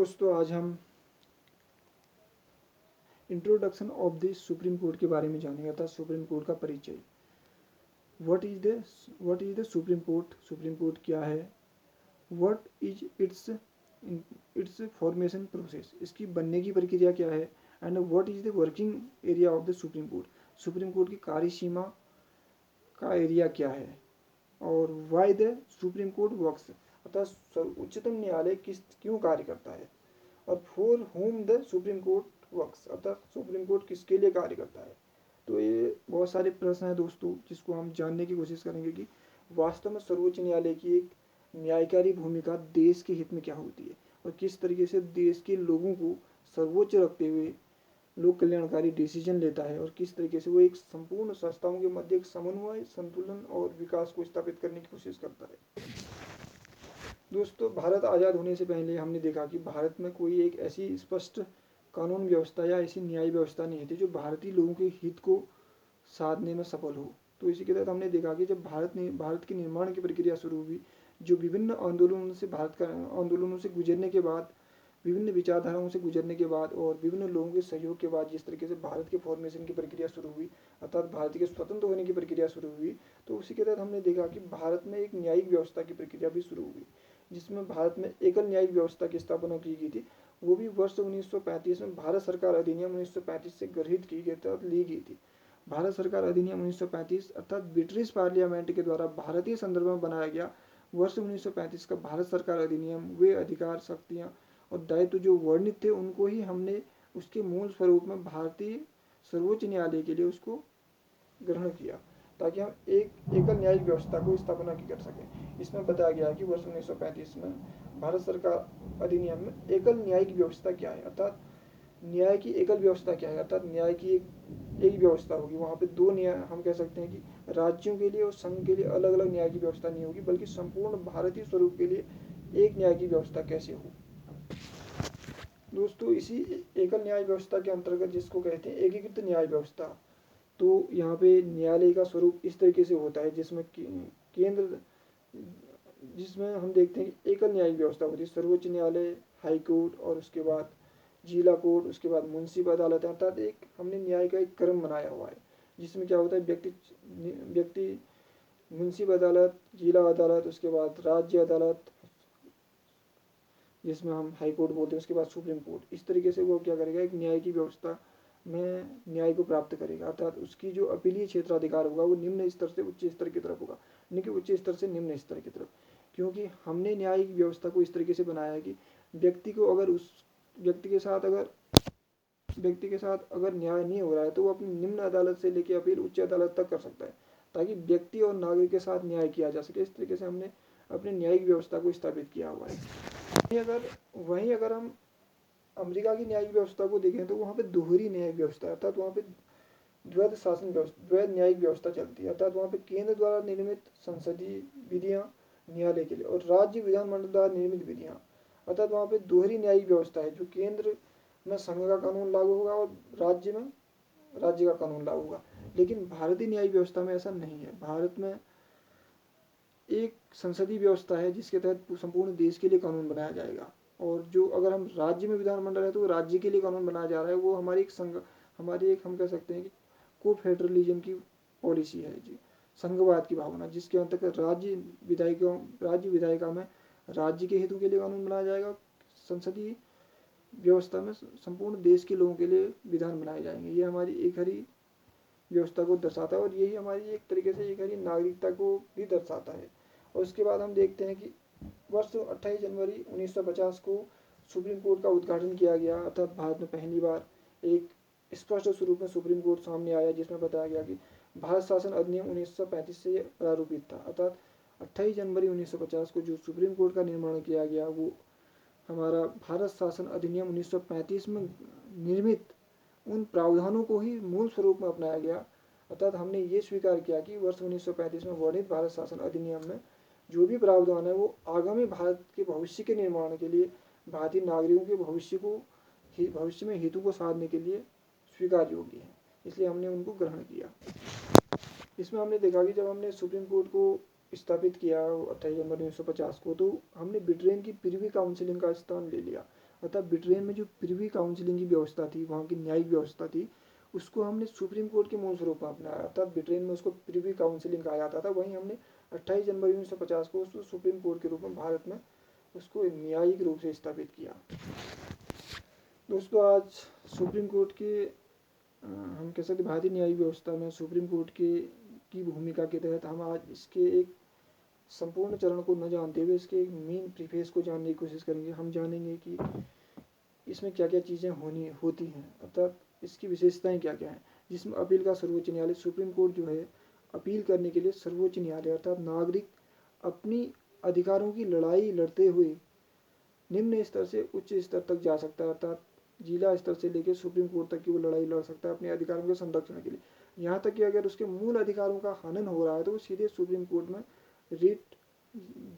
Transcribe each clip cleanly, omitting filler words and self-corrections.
दोस्तों, आज हम introduction of the supreme court के बारे में जानेंगे, अर्थात सुप्रीम कोर्ट का परिचय। What is the supreme court? Supreme court क्या है? What is it's formation process, इसकी बनने की प्रक्रिया क्या है? And what is the working area of the supreme court, supreme court की कार्यसीमा का एरिया क्या है? और why the supreme court works, अर्थात उच्चतम न्यायालय क्यों कार्य करता है? और for home the supreme court works, अर्थात सुप्रीम कोर्ट किसके लिए कार्य करता है। तो ये बहुत सारे प्रश्न हैं दोस्तों, जिसको हम जानने की कोशिश करेंगे कि वास्तव में सर्वोच्च न्यायालय की एक न्यायकारी भूमिका देश के हित में क्या होती है, और किस तरीके से देश के लोगों को सर्वोच्च रखते हुए लोक कल्याणकारी डिसीजन लेता है, और किस तरीके से वो एक संपूर्ण संस्थाओं के मध्य एक समन्वय, संतुलन और विकास को स्थापित करने की कोशिश करता है। दोस्तों, भारत आज़ाद होने से पहले हमने देखा कि भारत में कोई एक ऐसी स्पष्ट कानून व्यवस्था या ऐसी न्याय व्यवस्था नहीं थी जो भारतीय लोगों के हित को साधने में सफल हो। तो इसी के तहत हमने देखा कि जब भारत के निर्माण की प्रक्रिया शुरू हुई, जो विभिन्न आंदोलनों से गुजरने के बाद, विभिन्न विचारधाराओं से गुजरने के बाद और विभिन्न लोगों के सहयोग के बाद जिस तरीके से भारत के फॉर्मेशन की प्रक्रिया शुरू हुई, अर्थात भारत के स्वतंत्र होने की प्रक्रिया शुरू हुई, तो उसी के तहत हमने देखा कि भारत में एक न्यायिक व्यवस्था की प्रक्रिया भी शुरू हुई, जिसमें भारत में एकल न्यायिक व्यवस्था की स्थापना की गई थी। वो भी वर्ष 1935 में भारत सरकार अधिनियम 1935 से गृहीत की गई तहत ली गई थी। भारत सरकार अधिनियम 1935 अर्थात ब्रिटिश पार्लियामेंट के द्वारा भारतीय संदर्भ में बनाया गया वर्ष 1935 का भारत सरकार अधिनियम, वे अधिकार, शक्तियाँ और दायित्व जो वर्णित थे उनको ही हमने उसके मूल स्वरूप में भारतीय सर्वोच्च न्यायालय के लिए उसको ग्रहण किया, ताकि हम एक एकल न्यायिक व्यवस्था को स्थापना की कर सकें। इसमें बताया गया कि वर्ष 1935 में भारत सरकार अधिनियम में एकल न्यायिक व्यवस्था क्या है, अर्थात न्याय की एकल व्यवस्था क्या है, अर्थात न्याय की एक व्यवस्था होगी। वहाँ पे दो न्याय, हम कह सकते हैं कि राज्यों के लिए और संघ के लिए अलग अलग न्याय की व्यवस्था नहीं होगी, बल्कि संपूर्ण भारतीय स्वरूप के लिए एक न्याय की व्यवस्था कैसे हो। दोस्तों, इसी एकल न्याय व्यवस्था के अंतर्गत, जिसको कहते हैं एकीकृत न्याय व्यवस्था, तो यहाँ पे न्यायालय का स्वरूप इस तरीके से होता है जिसमें हम देखते हैं कि एकल न्यायिक व्यवस्था होती है, सर्वोच्च न्यायालय, हाई कोर्ट और उसके बाद जिला कोर्ट, उसके बाद मुंसिफ अदालत, अर्थात एक हमने न्याय का एक क्रम बनाया हुआ है, जिसमें क्या होता है, व्यक्ति मुंसिफ अदालत, जिला अदालत, उसके बाद राज्य अदालत, जिसमें हम हाई कोर्ट बोलते हैं, उसके बाद सुप्रीम कोर्ट। इस तरीके से वो क्या करेगा, एक न्याय की व्यवस्था में न्याय को प्राप्त करेगा, अर्थात उसकी जो अपीलीय क्षेत्राधिकार होगा वो निम्न स्तर से उच्च स्तर की तरफ होगा, न कि उच्च स्तर से निम्न स्तर की तरफ। क्योंकि हमने न्यायिक व्यवस्था को इस तरीके से बनाया है कि व्यक्ति को अगर उस व्यक्ति के साथ अगर न्याय नहीं हो रहा है तो वो अपनी निम्न अदालत से लेकर अपील उच्च अदालत तक कर सकता है, ताकि व्यक्ति और नागरिक के साथ न्याय किया जा सके। इस तरीके से हमने अपनी न्यायिक व्यवस्था को स्थापित किया हुआ है। वहीं अगर हम अमेरिका की न्यायिक व्यवस्था को देखें तो वहाँ पे दोहरी न्यायिक व्यवस्था, अर्थात वहाँ पे द्वैध न्यायिक व्यवस्था चलती है, अर्थात वहाँ पे केंद्र द्वारा निर्मित संसदीय विधियाँ न्यायालय के लिए और राज्य विधानमंडल द्वारा निर्मित विधियाँ, अर्थात वहाँ पे दोहरी न्यायिक व्यवस्था है, जो केंद्र में संघ का कानून लागू होगा और राज्य में राज्य का कानून लागू होगा। लेकिन भारतीय न्यायिक व्यवस्था में ऐसा नहीं है। भारत में एक संसदीय व्यवस्था है जिसके तहत संपूर्ण देश के लिए कानून बनाया जाएगा, और जो अगर हम राज्य में विधानमंडल है तो वो राज्य के लिए कानून बनाया जा रहा है। वो हमारी एक हम कह सकते हैं कि को फेडरलिज्म की पॉलिसी है जी, संघवाद की भावना, जिसके अंतर्गत राज्य विधायिका में राज्य के हितों के लिए कानून बनाया जाएगा, संसदीय व्यवस्था में संपूर्ण देश के लोगों के लिए विधान बनाए जाएंगे। ये हमारी एक हरी व्यवस्था को दर्शाता है, और यही हमारी एक तरीके से एक हरी नागरिकता को भी दर्शाता है। और उसके बाद हम देखते हैं कि वर्ष 28 जनवरी 1950 को सुप्रीम कोर्ट का उद्घाटन किया गया, अर्थात भारत में पहली बार एक स्पष्ट स्वरूप में सुप्रीम कोर्ट सामने आया, जिसमें बताया गया कि भारत शासन अधिनियम 1935 से प्रारूपित था, अर्थात 28 जनवरी 1950 को जो सुप्रीम कोर्ट का निर्माण किया गया वो हमारा भारत शासन अधिनियम 1935 में निर्मित उन प्रावधानों को ही मूल स्वरूप में अपनाया गया। अर्थात हमने ये स्वीकार किया कि वर्ष 1935 में वर्णित भारत शासन अधिनियम में जो भी प्रावधान है वो आगामी भारत के भविष्य के निर्माण के लिए, भारतीय नागरिकों के भविष्य में हितों को साधने के लिए स्वीकार योग्य है, इसलिए हमने उनको ग्रहण किया। इसमें हमने देखा कि जब हमने सुप्रीम कोर्ट को स्थापित किया 28 जनवरी 1950 को, तो हमने ब्रिटेन की प्रीवी काउंसिलिंग का स्थान ले लिया, अतः ब्रिटेन में जो प्रिवी काउंसिलिंग की व्यवस्था थी, वहाँ की न्यायिक व्यवस्था थी, उसको हमने सुप्रीम कोर्ट के मूल स्वरूप में अपनाया, अर्थात ब्रिटेन में उसको प्रिवी काउंसिलिंग कहा जाता था। वहीं हमने 28 जनवरी 1950 को उसको सुप्रीम कोर्ट के रूप में भारत में उसको न्यायिक रूप से स्थापित किया। दोस्तों, आज सुप्रीम कोर्ट के हम कह सकते भारतीय न्यायिक व्यवस्था में सुप्रीम कोर्ट के की भूमिका के तहत हम आज इसके एक संपूर्ण चरण को न जानते हुए इसके एक मेन प्रीफेस को जानने की कोशिश करेंगे। हम जानेंगे कि इसमें क्या क्या चीज़ें होती हैं, अर्थात इसकी विशेषताएं क्या क्या हैं, जिसमें अपील का सर्वोच्च न्यायालय, सुप्रीम कोर्ट जो है अपील करने के लिए सर्वोच्च न्यायालय, अर्थात नागरिक अपनी अधिकारों की लड़ाई लड़ते हुए निम्न स्तर से उच्च स्तर तक जा सकता है, अर्थात जिला स्तर से लेकर सुप्रीम कोर्ट तक की वो लड़ाई लड़ सकता है अपने अधिकारों के संरक्षण के लिए। यहाँ तक कि अगर उसके मूल अधिकारों का हनन हो रहा है तो वो सीधे सुप्रीम कोर्ट में रिट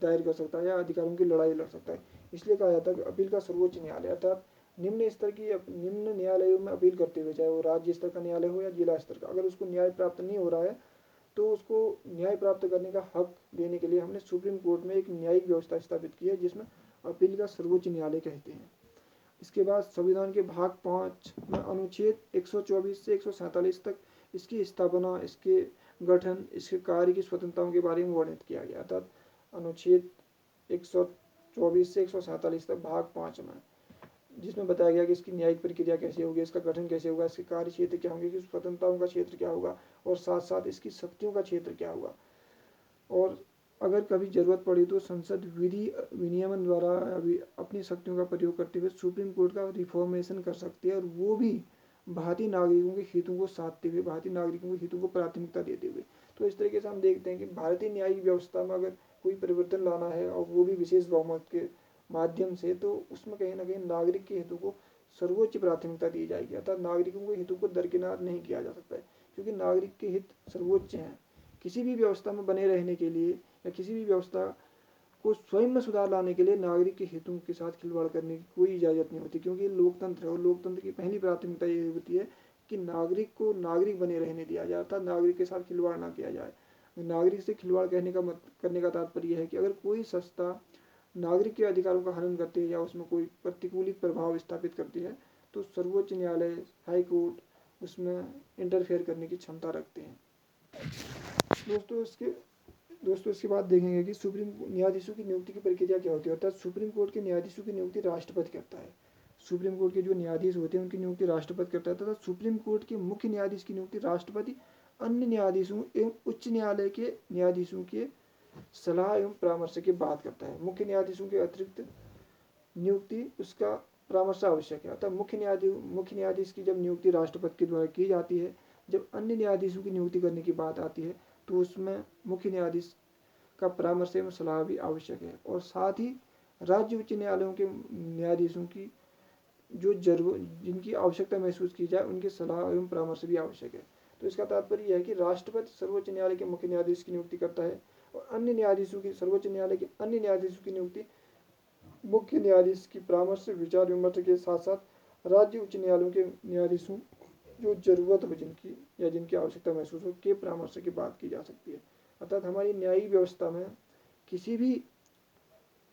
दायर कर सकता है या अधिकारों की लड़ाई लड़ सकता है। इसलिए कहा जाता है कि अपील का सर्वोच्च न्यायालय, अर्थात निम्न स्तर की निम्न न्यायालयों में अपील करते हुए, चाहे वो राज्य स्तर का न्यायालय हो या जिला स्तर का, अगर उसको न्याय प्राप्त नहीं हो रहा है तो उसको न्याय प्राप्त करने का हक देने के लिए हमने सुप्रीम कोर्ट में एक न्यायिक व्यवस्था स्थापित की है, जिसमें अपील का सर्वोच्च न्यायालय कहते हैं। इसके बाद संविधान के भाग 5 में अनुच्छेद 124 से 147 तक इसकी स्थापना, इसके गठन, इसके कार्य की स्वतंत्रताओं के बारे में वर्णित किया गया। अर्थात अनुच्छेद 124 से 147 तक भाग 5 में, जिसमें बताया गया कि इसकी न्यायिक प्रक्रिया कैसे होगी, इसका गठन कैसे होगा, इसके कार्य क्षेत्र क्या होंगे, इसकी स्वतंत्रताओं का क्षेत्र क्या होगा, और साथ साथ इसकी शक्तियों का क्षेत्र क्या होगा, और अगर कभी जरूरत पड़ी तो संसद विधि विनियमन द्वारा अभी अपनी शक्तियों का प्रयोग करते हुए सुप्रीम कोर्ट का रिफॉर्मेशन कर सकती है, और वो भी भारतीय नागरिकों के हितों को साधते हुए, भारतीय नागरिकों के हितों को प्राथमिकता देते हुए। तो इस तरीके से हम देखते हैं कि भारतीय न्यायिक व्यवस्था में अगर कोई परिवर्तन लाना है और वो भी विशेष बहुमत के माध्यम से, तो उसमें कहीं ना कहीं नागरिक के हितों को सर्वोच्च प्राथमिकता दी जाएगी, अर्थात नागरिकों के हितों को दरकिनार नहीं किया जा सकता है, क्योंकि नागरिक के हित सर्वोच्च हैं। किसी भी व्यवस्था में बने रहने के लिए या किसी भी व्यवस्था को स्वयं में सुधार लाने के लिए नागरिक के हितों के साथ खिलवाड़ करने की कोई इजाज़त नहीं होती, क्योंकि लोकतंत्र है और लोकतंत्र की पहली प्राथमिकता ये होती है कि नागरिक को नागरिक बने रहने दिया जाए, अर्थात नागरिक के साथ खिलवाड़ ना किया जाए। नागरिक से खिलवाड़ करने का तात्पर्य है कि अगर कोई संस्था नागरिक के अधिकारों का हनन करती है या उसमें कोई प्रतिकूलित प्रभाव स्थापित करती है, तो सर्वोच्च न्यायालय, हाई कोर्ट उसमें इंटरफेयर करने की क्षमता रखते हैं। दोस्तों इसके बाद देखेंगे कि सुप्रीम न्यायाधीशों की नियुक्ति की प्रक्रिया क्या होती है, अर्थात सुप्रीम कोर्ट के न्यायाधीशों की नियुक्ति राष्ट्रपति करता है। सुप्रीम कोर्ट के जो न्यायाधीश होते हैं उनकी नियुक्ति राष्ट्रपति करता है, तथा सुप्रीम कोर्ट के मुख्य न्यायाधीश की नियुक्ति राष्ट्रपति अन्य न्यायाधीशों एवं उच्च न्यायालय के न्यायाधीशों के सलाह एवं परामर्श के बाद करता है। मुख्य न्यायाधीशों के अतिरिक्त नियुक्ति उसका परामर्श आवश्यक है, अतः मुख्य न्यायाधीश की जब नियुक्ति राष्ट्रपति के द्वारा की जाती है, जब अन्य न्यायाधीशों की नियुक्ति करने की बात आती है तो उसमें मुख्य न्यायाधीश का परामर्श एवं सलाह भी आवश्यक है, और साथ ही राज्य उच्च न्यायालयों के न्यायाधीशों की जिनकी आवश्यकता महसूस की जाए उनके सलाह एवं परामर्श भी आवश्यक है। तो इसका तात्पर्य यह है कि राष्ट्रपति सर्वोच्च न्यायालय के मुख्य न्यायाधीश की नियुक्ति करता है, और अन्य न्यायाधीशों की, सर्वोच्च न्यायालय के अन्य न्यायाधीशों की नियुक्ति मुख्य न्यायाधीश की परामर्श विचार विमर्श के साथ साथ राज्य उच्च न्यायालयों के न्यायाधीशों जो जरूरत हो जिनकी या जिनकी आवश्यकता महसूस हो के परामर्श की बात की जा सकती है। अर्थात हमारी न्यायिक व्यवस्था में किसी भी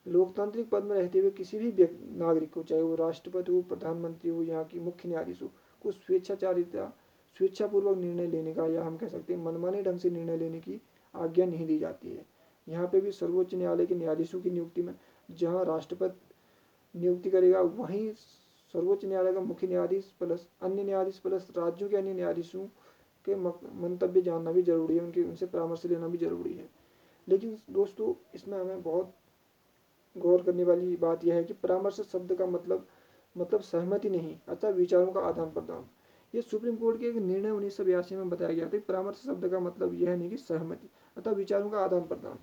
लोकतांत्रिक पद में रहते हुए किसी भी नागरिक को, चाहे वो राष्ट्रपति हो, प्रधानमंत्री हो, यहाँ की मुख्य न्यायाधीश हो, को स्वेच्छापूर्वक निर्णय लेने का, या हम कह सकते हैं मनमाने ढंग से निर्णय लेने की आज्ञा नहीं दी जाती है। यहाँ पे भी सर्वोच्च न्यायालय के न्यायाधीशों की नियुक्ति में जहाँ राष्ट्रपति नियुक्ति करेगा, वहीं सर्वोच्च न्यायालय का मुख्य न्यायाधीश प्लस अन्य न्यायाधीश प्लस राज्यों के अन्य न्यायाधीशों के मंतव्य जानना भी जरूरी है, उनसे परामर्श लेना भी जरूरी है। लेकिन दोस्तों इसमें हमें बहुत गौर करने वाली बात यह है कि परामर्श शब्द का मतलब सहमति नहीं, अतः विचारों का आदान प्रदान। ये सुप्रीम कोर्ट के एक निर्णय 1982 में बताया गया था। परामर्श शब्द का मतलब यह नहीं कि सहमति, अतः विचारों का आदान प्रदान।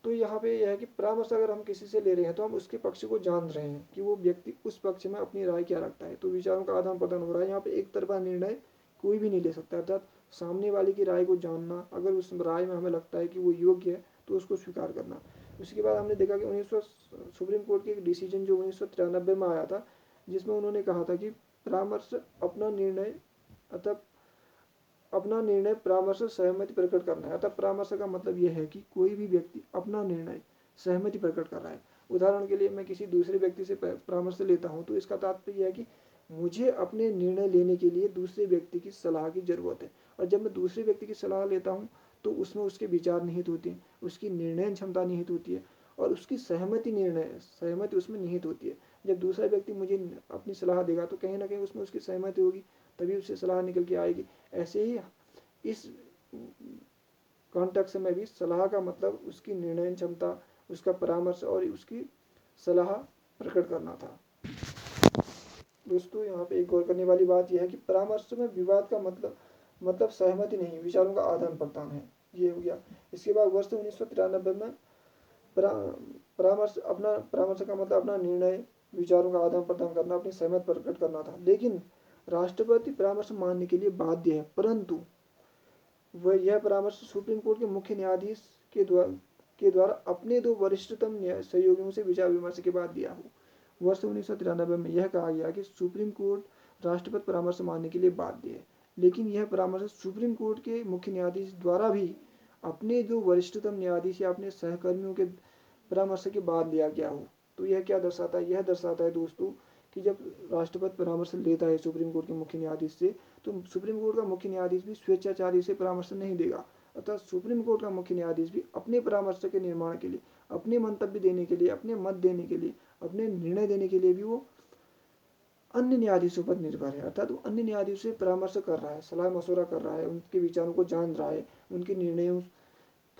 तो यहाँ पे यह है कि परामर्श अगर हम किसी से ले रहे हैं तो हम उसके पक्ष को जान रहे हैं कि वो व्यक्ति उस पक्ष में अपनी राय क्या रखता है, तो विचारों का आदान प्रदान हो रहा है। यहाँ पे एक तरफा निर्णय कोई भी नहीं ले सकता, अर्थात सामने वाले की राय को जानना, अगर उस राय में हमें लगता है कि वो योग्य है तो उसको स्वीकार करना। उसके बाद हमने देखा कि सुप्रीम कोर्ट के एक डिसीजन जो 1993 में आया था, जिसमें उन्होंने कहा था कि परामर्श अपना निर्णय परामर्श सहमति प्रकट करना है। अतः परामर्श का मतलब यह है कि कोई भी व्यक्ति अपना निर्णय सहमति प्रकट कर रहा है। उदाहरण के लिए मैं किसी दूसरे व्यक्ति से परामर्श लेता हूँ तो इसका तात्पर्य है कि मुझे अपने निर्णय लेने के लिए दूसरे व्यक्ति की सलाह की ज़रूरत है। और जब मैं दूसरे व्यक्ति की सलाह लेता हूँ तो उसमें उसके विचार निहित होते हैं, उसकी निर्णय क्षमता निहित होती है और उसकी सहमति उसमें निहित होती है। जब दूसरा व्यक्ति मुझे अपनी सलाह देगा तो कहीं ना कहीं उसमें उसकी सहमति होगी, तभी उससे सलाह निकल के आएगी। ऐसे ही इस कॉन्टेक्स्ट में भी सलाह का मतलब उसकी निर्णय क्षमता, उसका परामर्श और उसकी सलाह प्रकट करना था। दोस्तों यहाँ पे एक गौर करने वाली बात यह है कि परामर्श में विवाद का मतलब सहमति नहीं, विचारों का आदान प्रदान है। ये हो गया। इसके बाद वर्ष 1993 में परामर्श का मतलब अपना निर्णय, विचारों का आदान प्रदान करना, अपनी सहमति प्रकट करना था। लेकिन राष्ट्रपति परामर्श मानने के लिए बाध्य है, परंतु वह यह परामर्श सुप्रीम कोर्ट के मुख्य न्यायाधीश के द्वारा अपने दो वरिष्ठतम सहयोगियों से विचार विमर्श के बाद दिया हो। वर्ष 1993 में यह कहा गया कि सुप्रीम कोर्ट राष्ट्रपति परामर्श मानने के लिए बाध्य है, लेकिन यह परामर्श सुप्रीम कोर्ट के मुख्य न्यायाधीश द्वारा भी अपने जो वरिष्ठतम न्यायाधीश या अपने सहकर्मियों के परामर्श के बाद लिया गया हो। तो यह क्या दर्शाता है? यह दर्शाता है दोस्तों कि जब राष्ट्रपति परामर्श लेता है सुप्रीम कोर्ट के मुख्य न्यायाधीश से, तो सुप्रीम कोर्ट का मुख्य न्यायाधीश भी स्वेच्छाचारी से परामर्श नहीं देगा। अतः सुप्रीम कोर्ट का मुख्य न्यायाधीश भी अपने परामर्श के निर्माण के लिए, अपने मंतव्य देने के लिए, अपने मत देने के लिए, अपने निर्णय देने के लिए भी वो अन्य न्यायाधीशों पर निर्भर है। अर्थात वो अन्य न्यायाधीशों से परामर्श कर रहा है, सलाह मशवरा कर रहा है, उनके विचारों को जान रहा है, उनके निर्णयों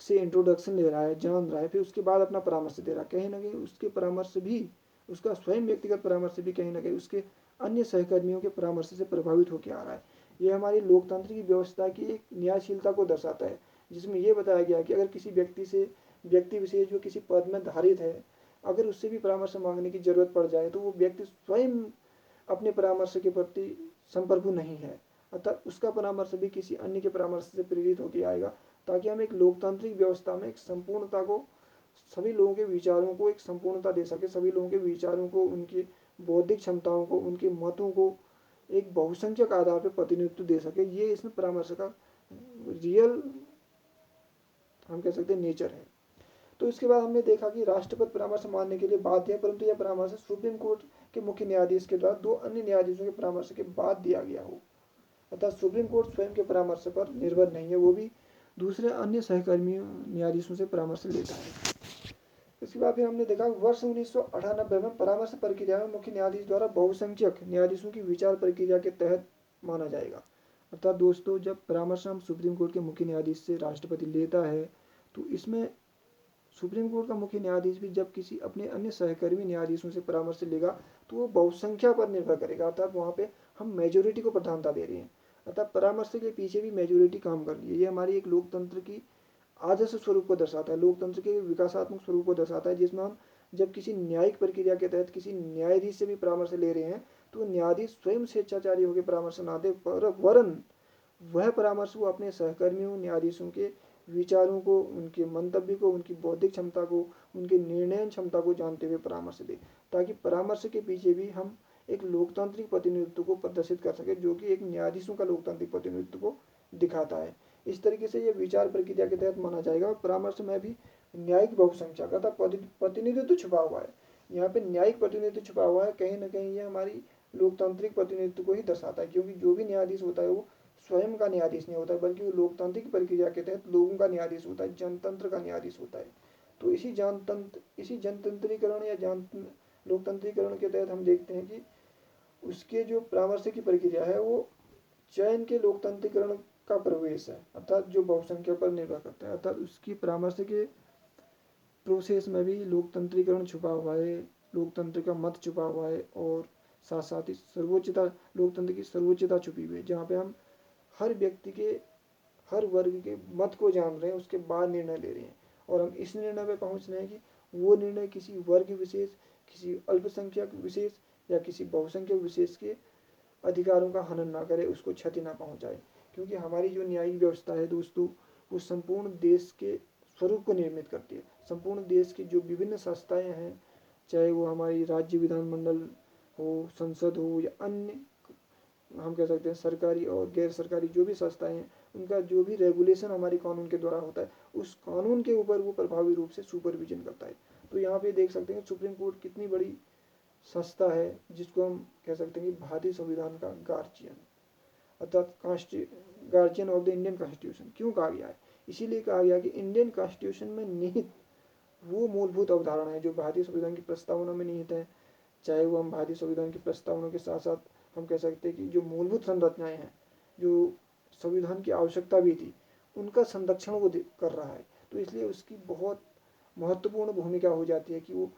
से इंट्रोडक्शन ले रहा है, जान रहा है, फिर उसके बाद अपना परामर्श दे रहा है। कहीं ना कहीं उसके परामर्श भी, उसका स्वयं व्यक्तिगत परामर्श भी कहीं ना कहीं उसके अन्य सहकर्मियों के परामर्श से प्रभावित होकर आ रहा है। यह हमारी लोकतंत्र की व्यवस्था की एक न्यायशीलता को दर्शाता है, जिसमें यह बताया गया कि अगर किसी व्यक्ति विशेष जो किसी पद में धारित है, अगर उससे भी परामर्श मांगने की जरूरत पड़ जाए तो वो व्यक्ति स्वयं अपने परामर्श के प्रति संप्रभु नहीं है, अर्थात उसका परामर्श भी किसी अन्य के परामर्श से प्रेरित होकर आएगा, ताकि हम एक लोकतांत्रिक व्यवस्था में एक संपूर्णता को, सभी लोगों के विचारों को एक संपूर्णता दे सके, सभी लोगों के विचारों को, उनकी बौद्धिक क्षमताओं को, उनके मतों को एक बहुसंख्यक आधार पर प्रतिनिधित्व दे सके। ये इसमें परामर्श का रियल, हम कह सकते हैं, नेचर है। तो इसके बाद हमने देखा कि राष्ट्रपति परामर्श मानने के लिए बाध्य है, परंतु यह परामर्श सुप्रीम कोर्ट के मुख्य न्यायाधीश के द्वारा दो अन्य न्यायाधीशों के परामर्श के बाद दिया गया हो। अर्थात सुप्रीम कोर्ट स्वयं के परामर्श पर निर्भर नहीं है, वो भी दूसरे अन्य सहकर्मियों न्यायाधीशों से परामर्श लेता है। इसके बाद फिर हमने देखा वर्ष 1998 में परामर्श प्रक्रिया में मुख्य न्यायाधीश द्वारा बहुसंख्यक न्यायाधीशों की विचार प्रक्रिया के तहत माना जाएगा। अर्थात दोस्तों, जब परामर्श हम सुप्रीम कोर्ट के मुख्य न्यायाधीश से राष्ट्रपति लेता है तो इसमें सुप्रीम कोर्ट का मुख्य न्यायाधीश भी जब किसी अपने अन्य सहकर्मी न्यायाधीशों से परामर्श लेगा तो वो बहुसंख्या पर निर्भर करेगा। अर्थात वहाँ पे हम मेजोरिटी को प्रधानता दे रहे हैं, अर्थात परामर्श के पीछे भी मेजोरिटी काम कर रही है। ये हमारी एक लोकतंत्र की आदर्श स्वरूप को दर्शाता है, लोकतंत्र के विकासात्मक स्वरूप को दर्शाता है, जिसमें हम जब किसी न्यायिक प्रक्रिया के तहत किसी न्यायाधीश से भी परामर्श ले रहे हैं तो न्यायाधीश स्वयं स्वेच्छाचारी होकर परामर्श ना दे, वरन वह परामर्श वो अपने सहकर्मियों न्यायाधीशों के विचारों को, उनके मंतव्य को, उनकी बौद्धिक क्षमता को, उनके निर्णय क्षमता को जानते हुए परामर्श दे, ताकि परामर्श के पीछे भी हम एक लोकतांत्रिक प्रतिनिधित्व को प्रदर्शित कर सके, जो कि एक न्यायाधीशों का लोकतांत्रिक प्रतिनिधित्व को दिखाता है। इस तरीके से ये विचार प्रक्रिया के तहत माना जाएगा। और परामर्श में भी न्यायिक बहुसंख्या का प्रतिनिधित्व छुपा हुआ है, यहाँ पे न्यायिक प्रतिनिधित्व छुपा हुआ है। कहीं ना कहीं ये हमारी लोकतांत्रिक प्रतिनिधित्व को ही दर्शाता है, क्योंकि जो भी न्यायाधीश होता है वो स्वयं का न्यायाधीश नहीं होता है, बल्कि वो लोकतांत्रिक प्रक्रिया के तहत लोगों का न्यायाधीश होता है, जनतंत्र का न्यायाधीश होता है। तो इसी जनतंत्रीकरण या लोकतंत्रीकरण के तहत हम देखते हैं कि उसके जो परामर्श की प्रक्रिया है वो चयन के लोकतंत्रीकरण का प्रवेश है, अर्थात जो बहुसंख्या पर निर्भर करता है। अर्थात उसकी परामर्श के प्रोसेस में भी लोकतंत्रीकरण छुपा हुआ है, लोकतंत्र का मत छुपा हुआ है, और साथ साथ ही सर्वोच्चता, लोकतंत्र की सर्वोच्चता छुपी हुई है, जहाँ पे हम हर व्यक्ति के, हर वर्ग के मत को जान रहे हैं, उसके बाद निर्णय ले रहे हैं, और हम इस निर्णय पे पहुंच रहे हैं कि वो निर्णय किसी वर्ग विशेष, किसी अल्पसंख्यक विशेष या किसी बहुसंख्यक विशेष के अधिकारों का हनन ना करे, उसको क्षति ना पहुंचाए। क्योंकि हमारी जो न्यायिक व्यवस्था है दोस्तों, वो संपूर्ण देश के स्वरूप को निर्मित करती है। संपूर्ण देश की जो विभिन्न संस्थाएं हैं, चाहे वो हमारी राज्य विधानमंडल हो, संसद हो, या अन्य हम कह सकते हैं सरकारी और गैर सरकारी जो भी संस्थाएं हैं, उनका जो भी रेगुलेशन हमारे कानून के द्वारा होता है, उस कानून के ऊपर वो प्रभावी रूप से सुपरविजन करता है। तो यहाँ पे देख सकते हैं सुप्रीम कोर्ट कितनी बड़ी संस्था है, जिसको हम कह सकते हैं कि भारतीय संविधान का गार्जियन, अर्थात guardian of the Indian constitution. क्यों कहा गया है? इसीलिए कहा गया कि इंडियन कॉन्स्टिट्यूशन में निहित वो मूलभूत अवधारणा है जो भारतीय संविधान की प्रस्तावना में निहित है। चाहे वो हम भारतीय संविधान की प्रस्तावना के साथ साथ हम कह सकते हैं कि जो मूलभूत संरचनाएं हैं, जो संविधान की आवश्यकता भी थी, उनका संरक्षण वो कर रहा है। तो इसलिए उसकी बहुत महत्वपूर्ण भूमिका हो जाती है कि वो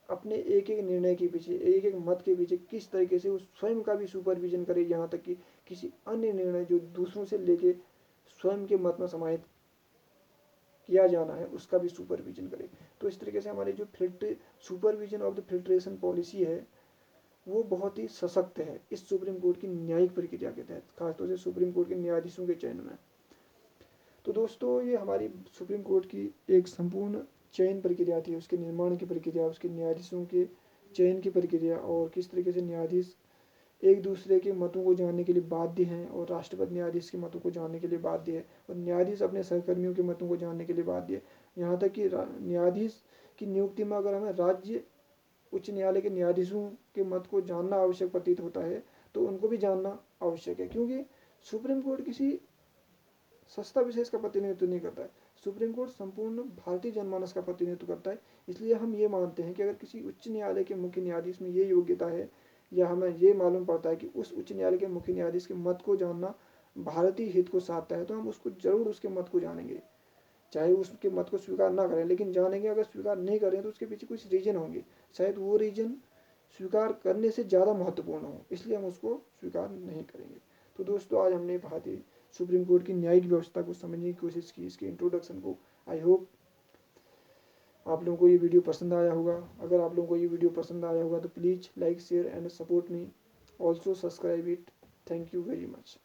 अपने एक एक निर्णय के पीछे, एक एक मत के पीछे किस तरीके से वो स्वयं का भी सुपरविजन करे, यहाँ तक कि किसी अन्य निर्णय जो दूसरों से लेके स्वयं के मत में समाहित किया जाना है उसका भी सुपरविजन करे। तो इस तरीके से हमारे जो supervision of the filtration policy है वो बहुत ही सशक्त है इस सुप्रीम कोर्ट की न्यायिक प्रक्रिया के तहत, खासतौर से सुप्रीम कोर्ट के न्यायाधीशों के चयन में। तो दोस्तों ये हमारी सुप्रीम कोर्ट की एक संपूर्ण चयन प्रक्रिया थी, उसके निर्माण की प्रक्रिया, उसके न्यायाधीशों के चयन की प्रक्रिया, और किस तरीके से न्यायाधीश एक दूसरे के मतों को जानने के लिए बाध्य हैं और राष्ट्रपति न्यायाधीश के मतों को जानने के लिए बाध्य है, और न्यायाधीश अपने सहकर्मियों के मतों को जानने के लिए बाध्य है। यहाँ तक कि न्यायाधीश की नियुक्ति में अगर हमें राज्य उच्च न्यायालय के न्यायाधीशों के मत को जानना आवश्यक प्रतीत होता है तो उनको भी जानना आवश्यक है, क्योंकि सुप्रीम कोर्ट किसी संस्था विशेष का प्रतिनिधित्व नहीं करता है। सुप्रीम कोर्ट संपूर्ण भारतीय जनमानस का प्रतिनिधित्व करता है। इसलिए हम ये मानते हैं कि अगर किसी उच्च न्यायालय के मुख्य न्यायाधीश में ये योग्यता है, या हमें ये मालूम पड़ता है कि उस उच्च न्यायालय के मुख्य न्यायाधीश के मत को जानना भारतीय हित को साधता है, तो हम उसको जरूर उसके मत को जानेंगे, चाहे उसके मत को स्वीकार ना करें, लेकिन जानेंगे। अगर स्वीकार नहीं करें तो उसके पीछे कुछ रीजन होंगे, शायद वो रीजन स्वीकार करने से ज़्यादा महत्वपूर्ण हो, इसलिए हम उसको स्वीकार नहीं करेंगे। तो दोस्तों आज हमने भारतीय सुप्रीम कोर्ट की न्यायिक व्यवस्था को समझने की कोशिश की, इसके इंट्रोडक्शन को। आई होप आप लोगों को ये वीडियो पसंद आया होगा। अगर आप लोगों को ये वीडियो पसंद आया होगा तो please like share and support me, also subscribe it. Thank you very much.